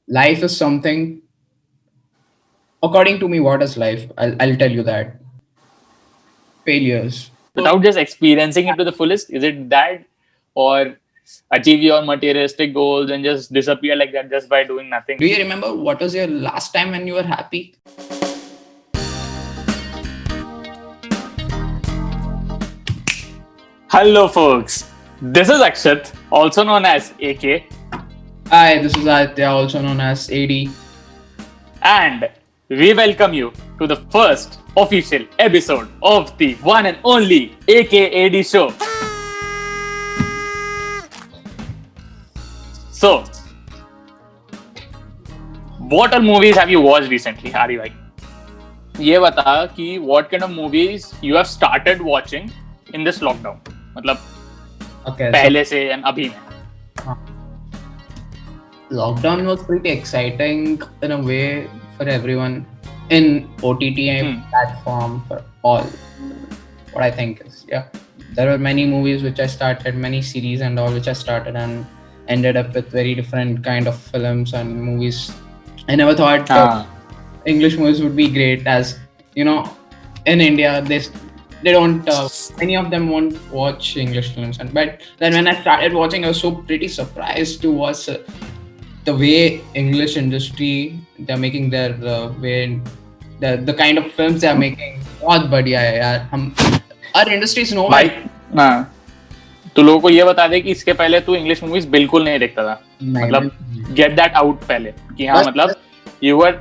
Life is something. According to me, what is life? I'll tell you that failures. Without just experiencing it to the fullest? Is it that, or achieve your materialistic goals and just disappear like that just by doing nothing? Do you remember what was your last time when you were happy? Hello, folks. This is Akshat, also known as AK, Hi, this is Aditya, also known as AD. and we welcome you to the first official episode of the one and only AKAD show. So, what all movies have you watched recently, Hari bhai? ये बता कि what kind of movies you have started watching in this lockdown? मतलब Okay, पहले से and अभी में. lockdown was pretty exciting in a way for everyone in OTT platform for all. What I think is, there were many movies which I started, many series and all which I started and ended up with very different kind of films and movies. I never thought English movies would be great, as you know, in India they don't many of them won't watch English films, but then when I started watching, I was so pretty surprised to watch the way English industry they're making their way the kind of films they're making. बहुत बढ़िया है यार. Our industry is no भाई हाँ तो लोगों को ये बता दे कि इसके पहले तू इंग्लिश मूवीज बिल्कुल नहीं देखता था. मतलब गेट दैट आउट पहले कि हाँ मतलब you were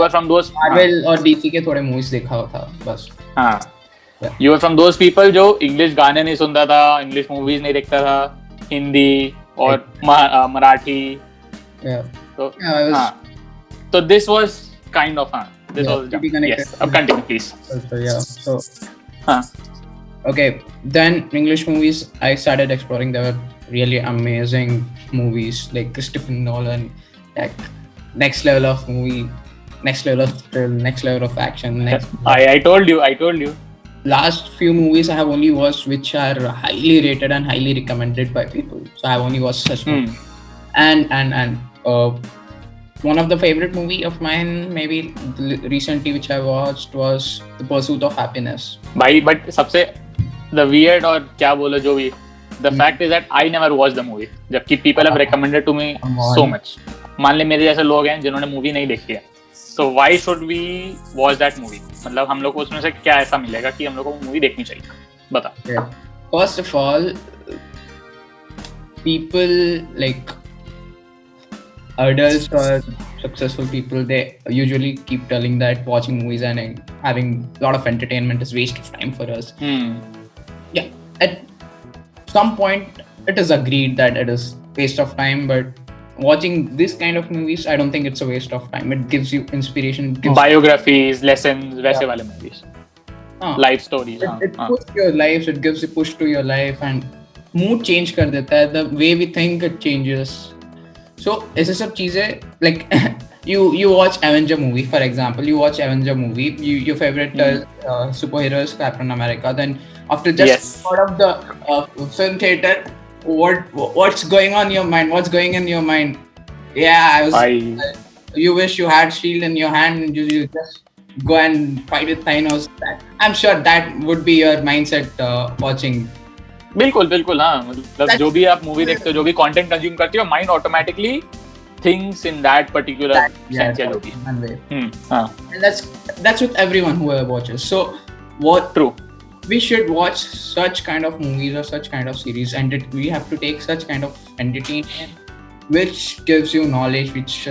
from those Marvel और डीसी के थोड़े मूवीज देखा था बस. हाँ you were from those people जो इंग्लिश गाने नहीं सुनता था, इंग्लिश मूवीज नहीं देखता था, हिंदी और मराठी. तो this was kind of this was yes. Continue, please. So okay, then English movies I started exploring. There were really amazing movies like Christopher Nolan, like next level of movie, next level of thrill, next level of action. I told you. Last few movies I have only watched which are highly rated and highly recommended by people. So I have only watched such movies. And one of the favorite movie of mine, maybe recently which I watched, was The Pursuit of Happiness. भाई but सबसे the weird और क्या बोलो जो भी, the fact is that I never watched the movie, जबकि people have recommended to me so much. मान ले मेरे जैसे लोग हैं जिन्होंने मूवी नहीं देखी है, so why should we watch that movie? मतलब हम लोग को उसमें से क्या ऐसा मिलेगा कि हम लोग को मूवी देखनी चाहिए? बता. First of all, people like adults or successful people, they usually keep telling that watching movies and having a lot of entertainment is waste of time for us. Yeah, at some point it is agreed that it is waste of time, but watching this kind of movies, I don't think it's a waste of time. It gives you inspiration, biographies, lessons, वैसे वाले movies, life stories. It pushes your life, it gives a push to your life and mood change कर देता है. The way we think it changes. So ऐसे सब चीजें like you watch Avenger movie, for example. You watch Avenger movie. Your favorite superhero is Captain America. Then after just out of the film theater, what's going on in your mind? What's going in your mind? Yeah, you wish you had shield in your hand and you just go and fight with Thanos. I'm sure that would be your mindset watching. बिल्कुल हाँ. मतलब जो भी आप movie देखते हो, जो भी कंटेंट कंज्यूम करते हो, mind automatically thinks in that particular sense या जो भी. हाँ. And that's with everyone who watches. So what? True. We should watch such kind of movies or such kind of series, and we have to take such kind of entertainment which gives you knowledge, which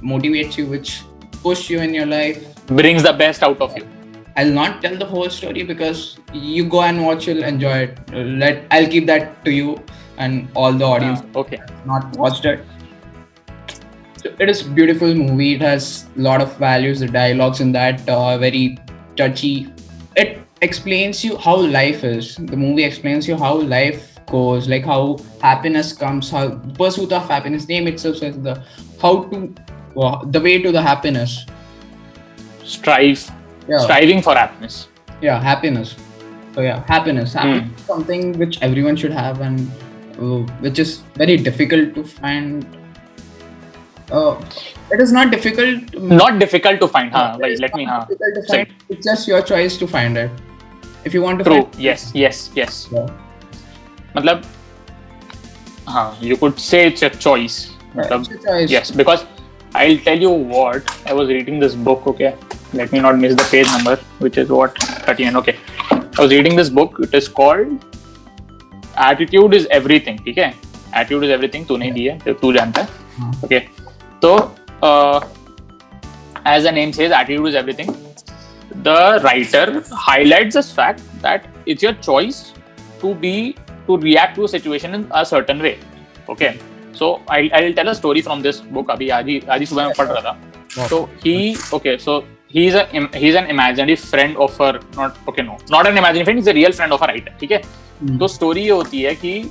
motivates you, which push you in your life, brings the best out of you. I'll not tell the whole story because you go and watch, you'll enjoy it. I'll keep that to you and all the audience. Okay. Not watched it. So it is a beautiful movie. It has a lot of values. The dialogues in that are very touchy. It explains you how life is. The movie explains you how life goes, like how happiness comes, how pursuit of happiness. Name itself says the way to the happiness. Striving for happiness. Yeah, happiness. So happiness is something which everyone should have, and which is very difficult to find It is not difficult. Not difficult to find. Wait, let me. Difficult to Say. find. It's just your choice to find it. If you want to True. find Yes. Yeah. मतलब, you could say it's a choice. It's a choice. Yes, because I'll tell you what, I was reading this book, okay? Let me not miss the page number, which is what? 39, okay. I was reading this book, it is called Attitude is Everything, okay? Attitude is Everything, तू नहीं दी है, तू जानता है, okay? So, as the name says, Attitude is Everything. The writer highlights this fact that it's your choice to react to a situation in a certain way, okay? So I'll tell a story from this book. अभी आज ही सुबह में पढ़ रहा था. So he's an imaginary friend of her, not an imaginary friend, he's a real friend of a writer. ठीक है. तो story ये होती है कि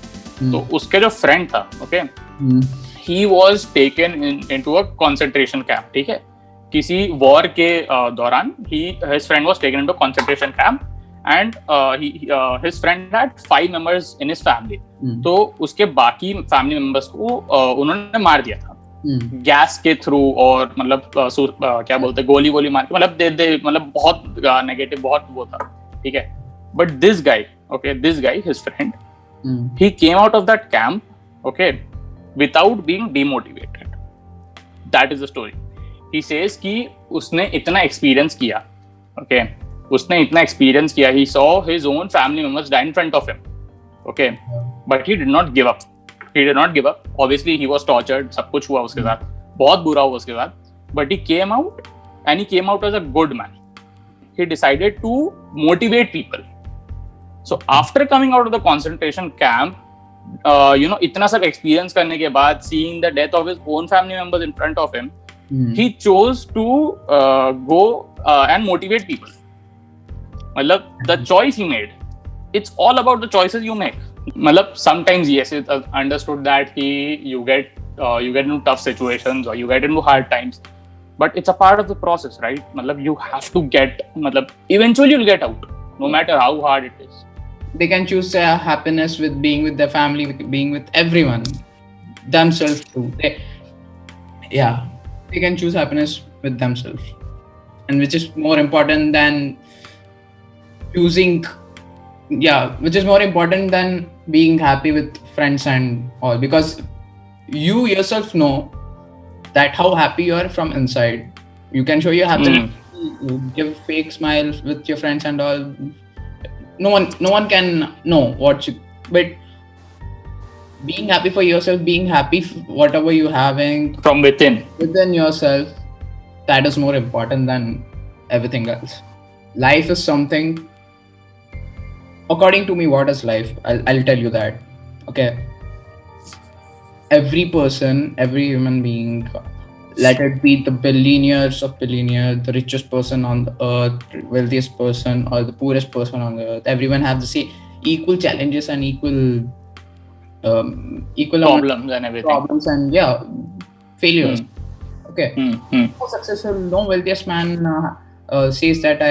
तो उसके जो friend था, okay, he was taken into a concentration camp. ठीक है. किसी war के दौरान his friend was taken into a concentration camp. And his friend had 5 members in his family. तो उसके बाकी फैमिली मेंबर्स को उन्होंने मार दिया था गैस के थ्रू और मतलब क्या बोलते हैं गोली मार के मतलब बहुत नेगेटिव बहुत वो था ठीक है but this guy his friend he came out of that camp okay without being demotivated that is the story he says कि उसने इतना एक्सपीरियंस किया okay he saw his own family members die in front of him okay but he did not give up obviously he was tortured सब कुछ हुआ उसके साथ बहुत बुरा हुआ उसके साथ but he came out as a good man he decided to motivate people so after coming out of the concentration camp इतना सब experience करने के बाद seeing the death of his own family members in front of him he chose to go and motivate people मतलब the choice he made it's all about the choices you make मतलब sometimes yes it's understood that you get into tough situations or you get into hard times but it's a part of the process right मतलब you have to get मतलब eventually you'll get out no matter how hard it is they can choose happiness with being with their family with being with everyone themselves too they can choose happiness with themselves and which is more important than which is more important than being happy with friends and all because you yourself know that how happy you are from inside you can show your happiness you give fake smiles with your friends and all no one can know but being happy for yourself being happy whatever you having from within yourself that is more important than everything else life is something according to me what is life I'll tell you that okay every person every human being let it be the billionaires the richest person on the earth wealthiest person or the poorest person on the earth everyone have the same equal challenges and equal problems and everything problems and failures okay no successful no wealthiest man says that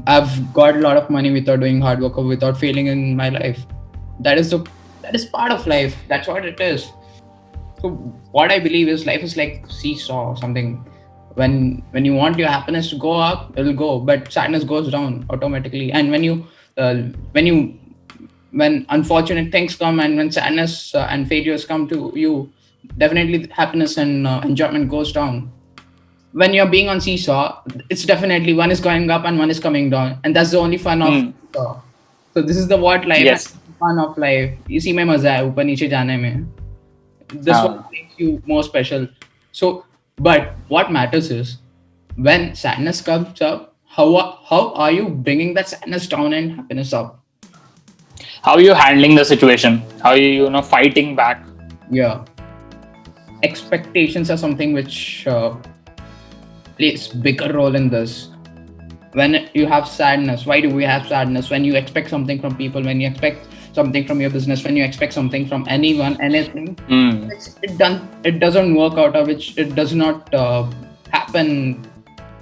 I've got a lot of money without doing hard work or without failing in my life. That is part of life. That's what it is. So what I believe is life is like seesaw or something. When you want your happiness to go up, it'll go, but sadness goes down automatically. And when unfortunate things come and when sadness and failures come to you, definitely happiness and enjoyment goes down. When you're being on seesaw, it's definitely one is going up and one is coming down, and that's the only fun of seesaw. So this is the what life yes. fun of life. इसी में मजा है ऊपर नीचे जाने में. This what makes you more special. So, but what matters is when sadness comes up, how are you bringing that sadness down and happiness up? How are you handling the situation? How are you fighting back? Yeah. Expectations are something which plays bigger role in this. When you have sadness, why do we have sadness? When you expect something from people, when you expect something from your business, when you expect something from anyone, anything, it doesn't work out, or which it does not happen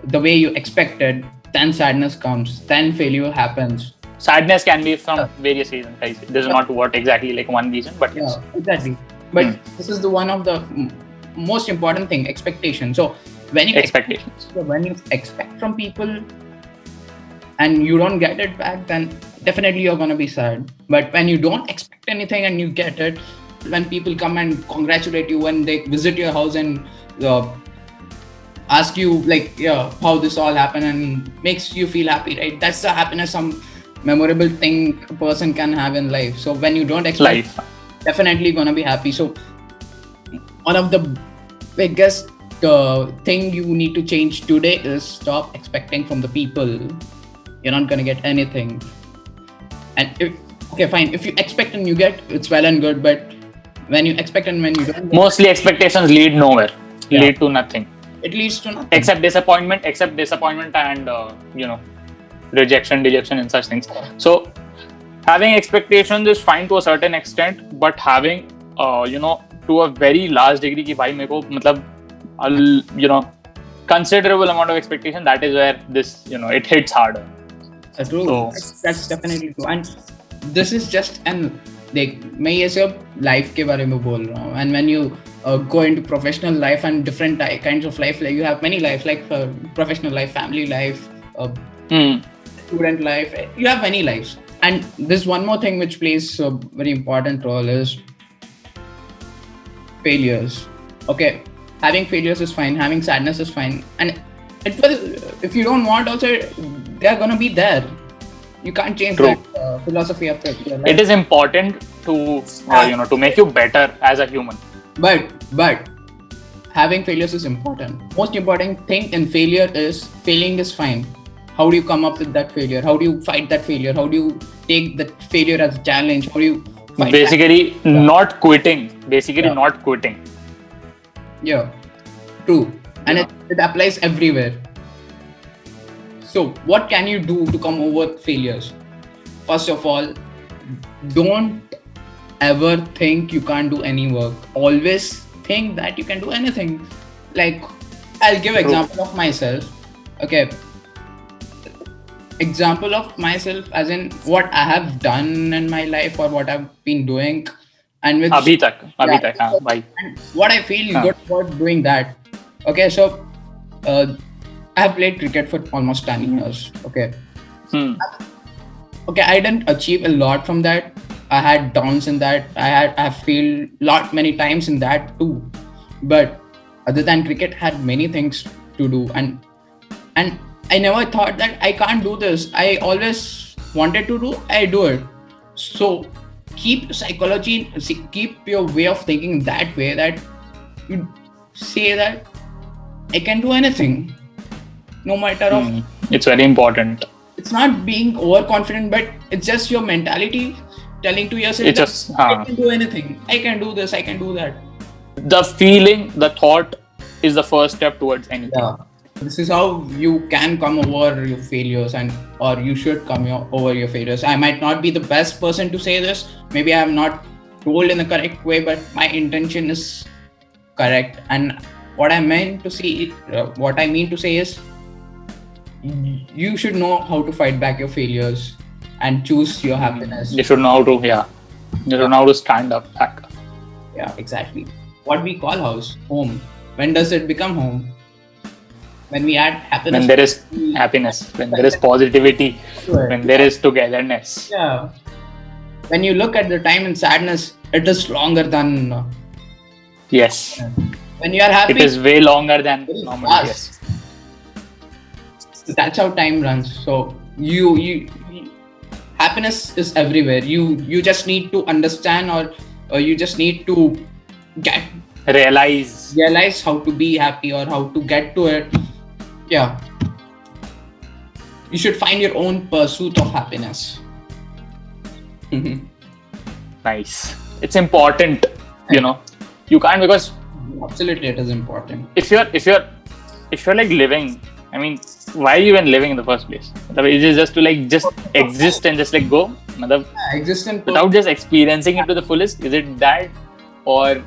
the way you expected, then sadness comes, then failure happens. Sadness can be from various reasons, guys. This is not what exactly like one reason, but yes. Exactly. But this is the one of the most important thing, expectation. So when you Expectations. when you expect from people and you don't get it back, then definitely you're gonna be sad. But when you don't expect anything and you get it, when people come and congratulate you, when they visit your house and ask you like, yeah, how this all happened and makes you feel happy, right? That's the happiness, some memorable thing a person can have in life. So when you don't expect, definitely gonna be happy. So one of the biggest thing you need to change today is stop expecting from the people. You're not gonna get anything. And okay, fine, if you expect and you get, it's well and good, but when you expect and when you don't, mostly expectations lead nowhere. Lead to nothing. It leads to nothing except disappointment and rejection, dejection and such things. So having expectations is fine to a certain extent, but having to a very large degree ki bhai meko matlab considerable amount of expectation, that is where this it hits harder. True. So, that's definitely true. And this is just an देख मैं ये सब life के बारे में बोल रहा हूँ. And when you go into professional life and different kinds of life, like you have many lives, like professional life, family life, student life, you have many lives. And there's one more thing which plays a very important role is failures. Okay, having failures is fine, having sadness is fine, and it will, if you don't want also, they are gonna be there. You can't change that philosophy of it. It is important to to make you better as a human. But having failures is important. Most important thing in failure is failing is fine. How do you come up with that failure? How do you fight that failure? How do you take that failure as a challenge? How do you fight basically that? Not quitting. Not quitting. Yeah, true. And it applies everywhere. So what can you do to come over failures? First of all, don't ever think you can't do any work. Always think that you can do anything. Like, I'll give example of myself. Okay. Example of myself as in what I have done in my life or what I've been doing. And with abhi tak, bhai. And what I feel good about doing that. Okay, so I have played cricket for almost 10 years. Okay. Okay, I didn't achieve a lot from that. I had downs in that. I have failed many times in that too. But other than cricket, had many things to do, and I never thought that I can't do this. I always wanted to do. I do it. So keep psychology, keep your way of thinking that way, that you say that I can do anything. No matter of it's very important. It's not being overconfident, but it's just your mentality telling to yourself I can do anything. I can do this. I can do that. The feeling, the thought is the first step towards anything. Yeah. This is how you can come over your failures, or you should come over your failures. I might not be the best person to say this. Maybe I am not told in the correct way, but my intention is correct. And what I mean to say is, you should know how to fight back your failures and choose your happiness. You should know how to, you should know how to stand up back. Yeah, exactly. What we call house, home. When does it become home? When we add happiness. When there is happiness, when there is positivity, when there is togetherness. Yeah. When you look at the time in sadness, it is longer than. Yes. When you are happy, it is way longer than normal. Yes. That's how time runs. So you happiness is everywhere. You just need to understand, or you just need to realize how to be happy or how to get to it. Yeah. You should find your own pursuit of happiness. Nice. It's important, You can't, because absolutely it is important. If you're like living, I mean, why are you even living in the first place? Is it just to exist and just go? Exist without just experiencing it to the fullest? Is it that, or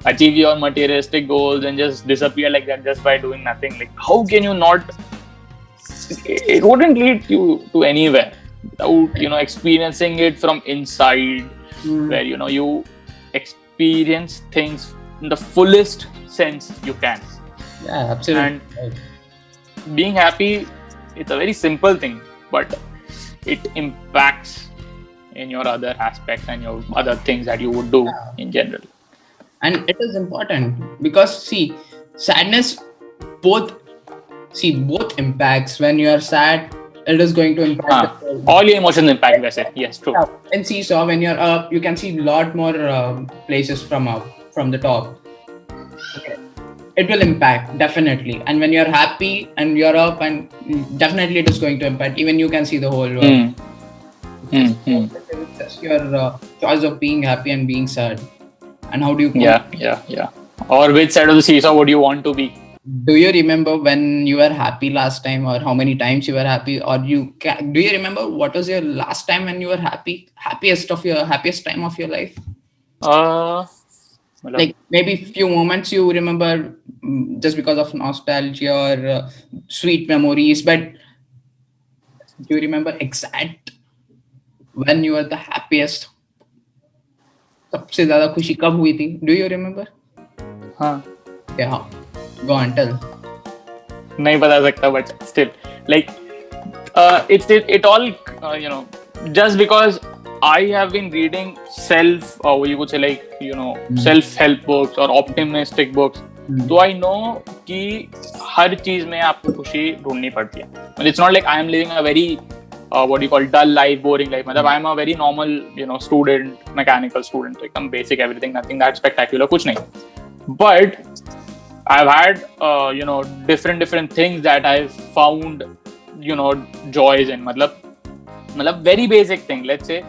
achieve your materialistic goals and just disappear like that just by doing nothing? Like, how can you not? It wouldn't lead you to anywhere without experiencing it from inside, where you experience things in the fullest sense you can. Yeah, absolutely. And being happy, it's a very simple thing, but it impacts in your other aspects and your other things that you would do in general. And it is important because see, sadness both impacts. When you are sad, it is going to impact all your emotions impact. Yes, true. Yeah. And seesaw, when you're up, you can see a lot more places from the top. Okay. It will impact definitely. And when you're happy and you're up, and definitely it is going to impact. Even you can see the whole world. It's just your choice of being happy and being sad. And how do you? Yeah. Or which side of the seesaw would you want to be? Do you remember when you were happy last time, or how many times you were happy, or do you remember what was your last time when you were happiest time of your life? Like maybe few moments you remember just because of nostalgia or sweet memories, but do you remember exact when you were the happiest? सबसे ज़्यादा खुशी कब हुई थी? Do you remember? हाँ. Yeah. Go on, tell. नहीं बता सकता, but still, like, it all, just because I have been reading self-help books or optimistic books, so I know कि हर चीज में आपको खुशी ढूंढनी पड़ती है. It's not like I am living a very dull life, boring life. I am a very normal, student, mechanical student, like some basic everything, nothing that spectacular, कुछ नहीं. But I've had, different things that I've found, joys in. Very basic thing. Let's say,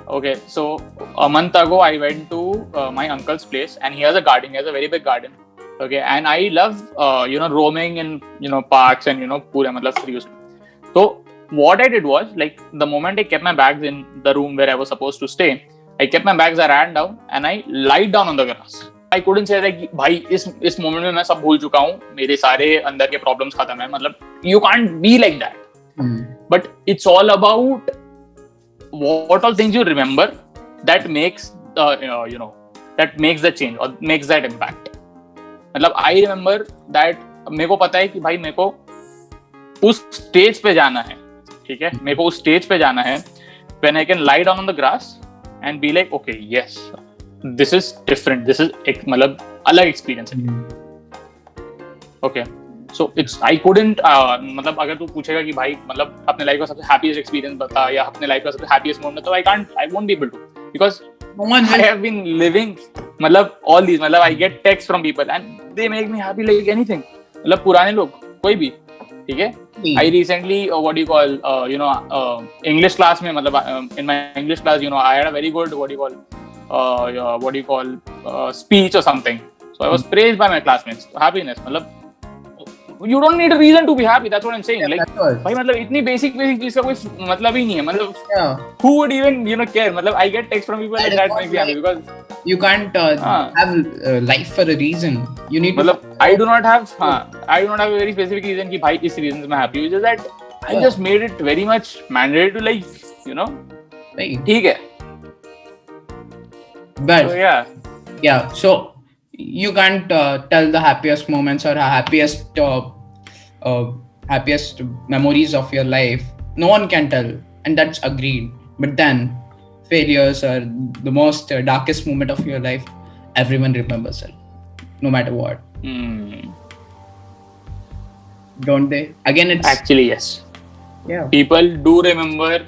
okay, so a month ago I went to my uncle's place, and he has a garden. He has a very big garden. Okay, and I love, roaming in, parks and, free. So what I did was, like, the moment I kept my bags in the room where I was supposed to stay, I kept my bags, I ran down, and I lied down on the grass. I couldn't say that भाई इस moment में मैं सब भूल चुका हूँ, मेरे सारे अंदर के problems खत्म है. You can't be like that. But it's all about what all things you remember that makes that makes the change or makes that impact. I remember that मेरे को पता है कि भाई मेरे को उस stage पे जाना है, ठीक है, मेरे को उस stage पे जाना है when I can lie down on the grass and be like, okay, yes, this is different, this is अलग experience है. Okay, so it's I couldn't अगर तू पूछेगा कि भाई अपने life का सबसे happiest experience बता या अपने life का सबसे happiest moment, तो I won't be able to, because I have been living all these. I get texts from people and they make me happy like anything. पुराने लोग कोई भी, ठीक है. I recently English class में in my English class, I had a very good speech or something. So I was praised by my classmates. Happiness, you don't need a reason to be happy. That's what I'm saying. Like, भाई इतनी basic चीज का कोई मतलब ही नहीं है. Who would even care? I get texts from people and that makes me happy, because you can't have life for a reason. You need. I do not have a very specific reason कि भाई इस reason से मैं happy. Which is that I just made it very much mandatory to life. ठीक है. But so you can't tell the happiest moments or happiest memories of your life. No one can tell, and that's agreed. But then failures are the most darkest moment of your life. Everyone remembers it, no matter what. Don't they? Again, it's actually yes. Yeah. People do remember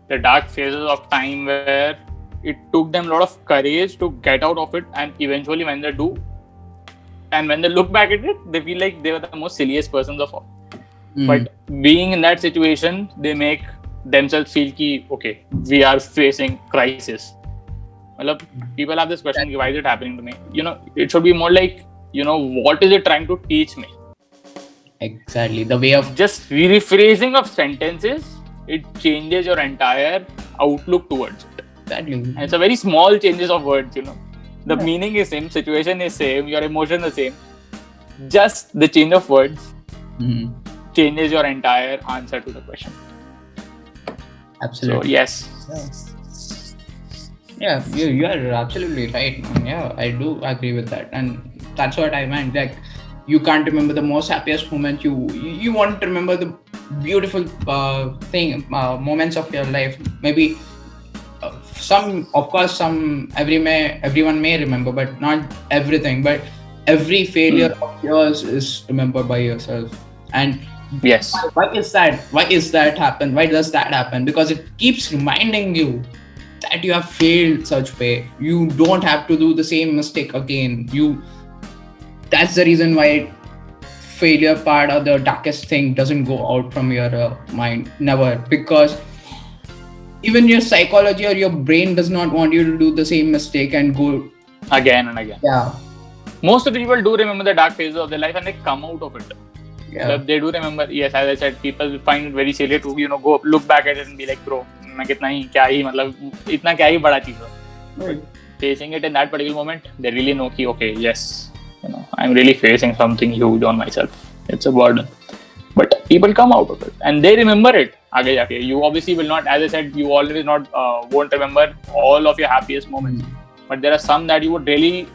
the dark phases of time where it took them a lot of courage to get out of it, and eventually when they do, and when they look back at it, they feel like they were the most silliest persons of all. But being in that situation, they make themselves feel ki, okay, we are facing crisis. People have this question, why is it happening to me? It should be more like, what is it trying to teach me? Exactly. The way of just rephrasing of sentences, it changes your entire outlook towards it. Exactly. And it's a very small changes of words, The meaning is same, situation is same, your emotion is same. Just the change of words changes your entire answer to the question. Absolutely. So yes. Yeah, you are absolutely right, man. Yeah, I do agree with that, and that's what I meant. Like, you can't remember the most happiest moment. You want to remember the beautiful moments of your life. Maybe some, of course, everyone may remember, but not everything. But every failure of yours is remembered by yourself. And Yes. why is that? Why is that happen? Why does that happen? Because it keeps reminding you that you have failed such way. You don't have to do the same mistake again. That's the reason why failure part or the darkest thing doesn't go out from your mind, never, because even your psychology or your brain does not want you to do the same mistake and go again and again. Yeah, Most of the people do remember the dark phases of their life and they come out of it. yeah. But they do remember. Yes, as I said, people find it very silly to go look back at it and be like, bro, मैं कितना ही क्या ही मतलब इतना क्या ही बड़ा चीज है. Right. Facing it in that particular moment, they really know कि okay, yes, I'm really facing something huge on myself. It's a burden. But people come out of it and they remember it. आगे जाके, you obviously will not, as I said, you always not won't remember all of your happiest moments. But there are some that you would really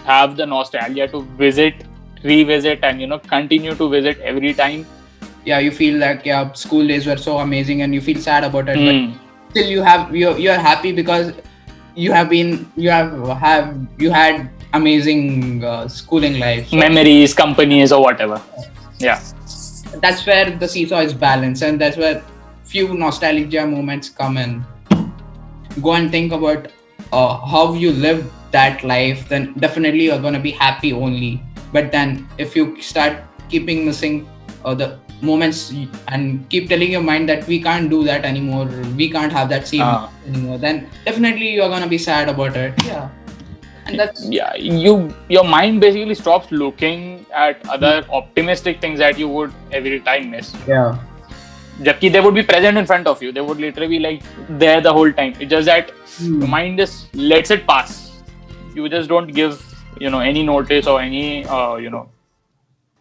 have the nostalgia to visit, revisit, and continue to visit every time. Yeah, you feel like school days were so amazing and you feel sad about it, but still you're happy because you had amazing schooling life, memories, companies, or whatever. Yeah, that's where the seesaw is balanced, and that's where few nostalgia moments come in. Go and think about how you lived that life, then definitely you're gonna be happy only. But then if you start keeping missing the moments and keep telling your mind that we can't do that anymore, we can't have that same anymore, then definitely you're gonna be sad about it. Yeah. And that's your mind basically stops looking at other optimistic things that you would every time miss. Yeah. Jabki they would be present in front of you. They would literally be like there the whole time. It's just that your mind just lets it pass. You just don't give any notice or any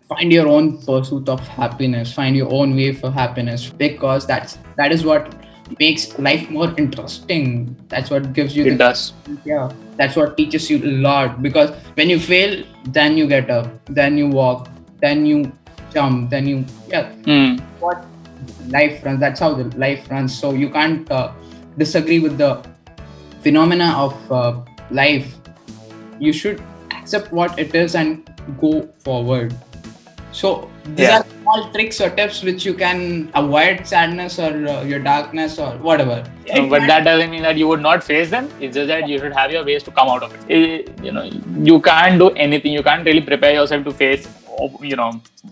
Find your own pursuit of happiness. Find your own way for happiness, because that is what makes life more interesting. That's what gives you. It does. Yeah. That's what teaches you a lot, because when you fail, then you get up, then you walk, then you jump, then you what life runs. That's how the life runs. So you can't disagree with the phenomena of life. You should accept what it is and go forward. So these are small tricks or tips which you can avoid sadness or your darkness or whatever. But that doesn't mean that you would not face them. It's just that you should have your ways to come out of it. You can't do anything. You can't really prepare yourself to face.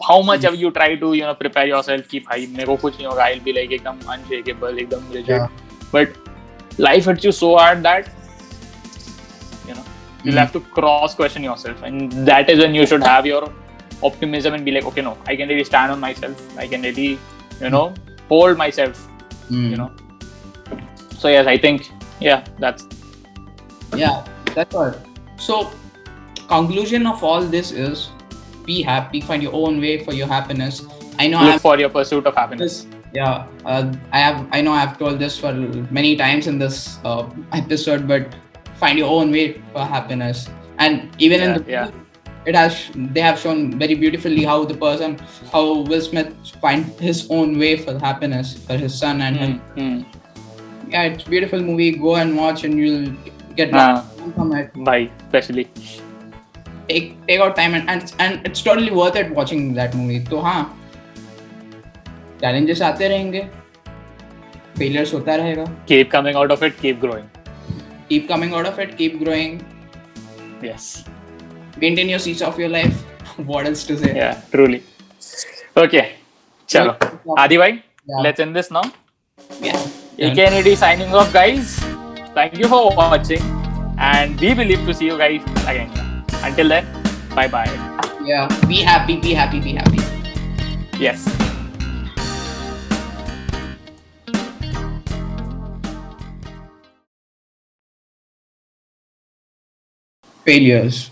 How much have you tried to prepare yourself? कि भाई मेरे को कुछ नहीं होगा. I'll be like एकदम unshakable, एकदम rigid. Yeah. But life hits you so hard that you'll have to cross question yourself, and that is when you should have your optimism and be like, okay, no, I can really stand on myself. I can really, hold myself. So yes, I think that's all. So conclusion of all this is be happy, find your own way for your happiness. I know look for your pursuit of happiness. I know I've told this for many times in this episode, but find your own way for happiness. And even in the they have shown very beautifully how Will Smith find his own way for happiness for his son and him. Yeah, it's a beautiful movie. Go and watch and you'll get from it. Bye, especially. Take out time and it's totally worth it watching that movie. So challenges आते रहेंगे, failures होता रहेगा. Keep coming out of it, keep growing. Keep coming out of it, keep growing. Yes. Maintain your seats of your life. What else to say? Yeah, truly. Okay. Chalo. Adi bhai, let's end this now. Yeah. AK&AD signing off, guys. Thank you for watching. And we believe to see you guys again. Until then, bye-bye. Yeah. Be happy, be happy, be happy. Yes. Failures.